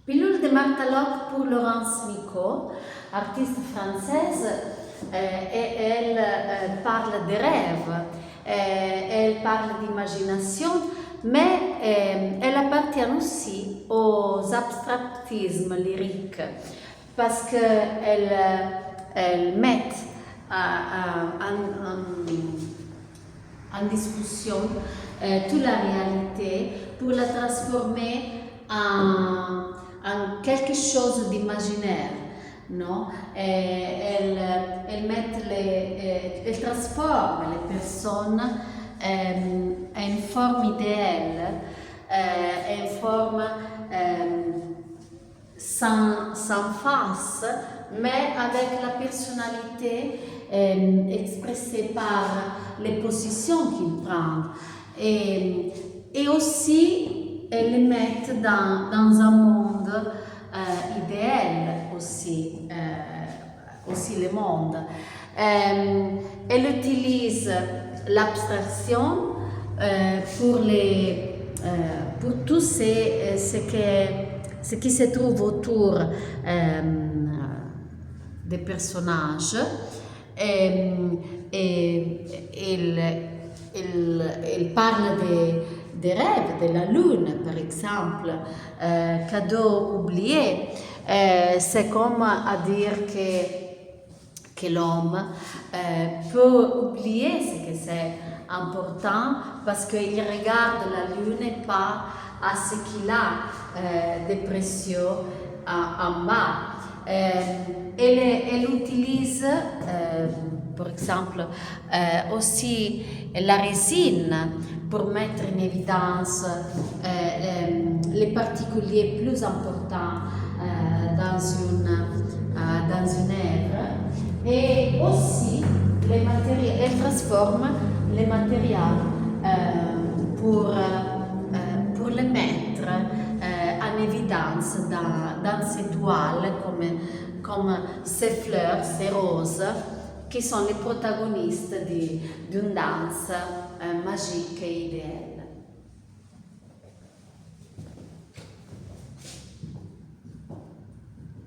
Pilule de Martaloc pour Laurence Micot, artiste française, et elle parle de rêves, elle parle d'imagination, mais elle appartient aussi aux abstractismes lyriques parce qu'elle met en discussion toute la réalité pour la transformer en quelque chose d'imaginaire. No? Elle transforme les personnes en forme idéale, en forme sans face, mais avec la personnalité expressée par les positions qu'il prend. Et aussi, elle les met dans un monde idéal aussi le monde. Elle utilise l'abstraction pour tout ce qui se trouve autour des personnages. Elle parle des rêves, de la lune par exemple, cadeau oublié. C'est comme à dire que l'homme peut oublier ce que c'est important parce qu'il regarde la lune et pas à ce qu'il a de précieux en bas. Elle utilise, par exemple, aussi la résine pour mettre en évidence les particuliers plus importants dans une œuvre. Et aussi, elle transforme les matériaux pour les mettre en évidence dans ces toiles comme ces fleurs, ces roses, qui sont les protagonistes d'une danse magique et idéale.